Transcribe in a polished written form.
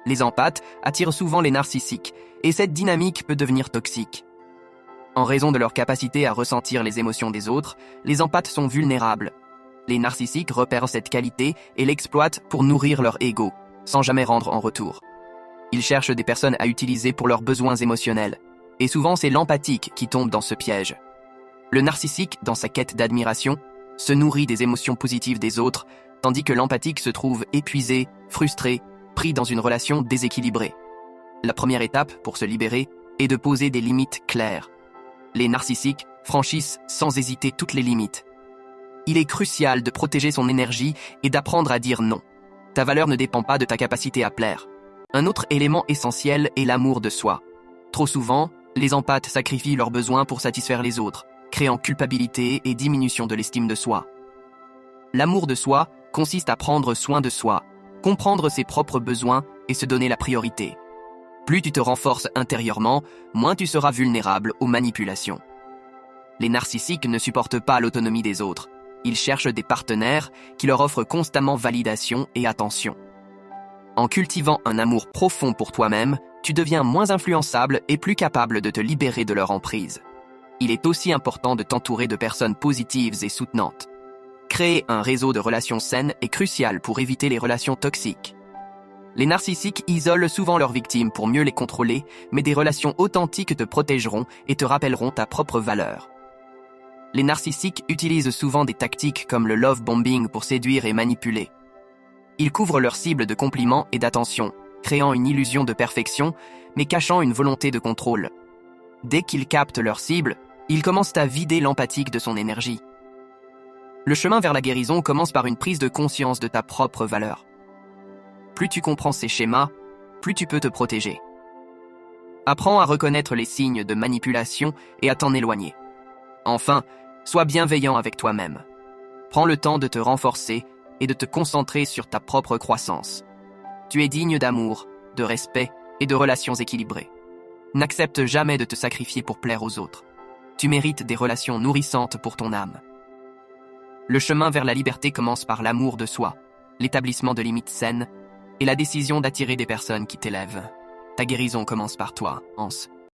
Les empathes attirent souvent les narcissiques, et cette dynamique peut devenir toxique. En raison de leur capacité à ressentir les émotions des autres, les empathes sont vulnérables. Les narcissiques repèrent cette qualité et l'exploitent pour nourrir leur ego, sans jamais rendre en retour. Ils cherchent des personnes à utiliser pour leurs besoins émotionnels, et souvent c'est l'empathique qui tombe dans ce piège. Le narcissique, dans sa quête d'admiration, se nourrit des émotions positives des autres, tandis que l'empathique se trouve épuisé, frustré, pris dans une relation déséquilibrée. La première étape pour se libérer est de poser des limites claires. Les narcissiques franchissent sans hésiter toutes les limites. Il est crucial de protéger son énergie et d'apprendre à dire non. Ta valeur ne dépend pas de ta capacité à plaire. Un autre élément essentiel est l'amour de soi. Trop souvent, les empathes sacrifient leurs besoins pour satisfaire les autres, créant culpabilité et diminution de l'estime de soi. L'amour de soi consiste à prendre soin de soi, comprendre ses propres besoins et se donner la priorité. Plus tu te renforces intérieurement, moins tu seras vulnérable aux manipulations. Les narcissiques ne supportent pas l'autonomie des autres. Ils cherchent des partenaires qui leur offrent constamment validation et attention. En cultivant un amour profond pour toi-même, tu deviens moins influençable et plus capable de te libérer de leur emprise. Il est aussi important de t'entourer de personnes positives et soutenantes. Créer un réseau de relations saines est crucial pour éviter les relations toxiques. Les narcissiques isolent souvent leurs victimes pour mieux les contrôler, mais des relations authentiques te protégeront et te rappelleront ta propre valeur. Les narcissiques utilisent souvent des tactiques comme le love bombing pour séduire et manipuler. Ils couvrent leur cible de compliments et d'attention, créant une illusion de perfection, mais cachant une volonté de contrôle. Dès qu'ils captent leur cible, ils commencent à vider l'empathique de son énergie. Le chemin vers la guérison commence par une prise de conscience de ta propre valeur. Plus tu comprends ces schémas, plus tu peux te protéger. Apprends à reconnaître les signes de manipulation et à t'en éloigner. Enfin, sois bienveillant avec toi-même. Prends le temps de te renforcer et de te concentrer sur ta propre croissance. Tu es digne d'amour, de respect et de relations équilibrées. N'accepte jamais de te sacrifier pour plaire aux autres. Tu mérites des relations nourrissantes pour ton âme. Le chemin vers la liberté commence par l'amour de soi, l'établissement de limites saines et la décision d'attirer des personnes qui t'élèvent. Ta guérison commence par toi, Hans.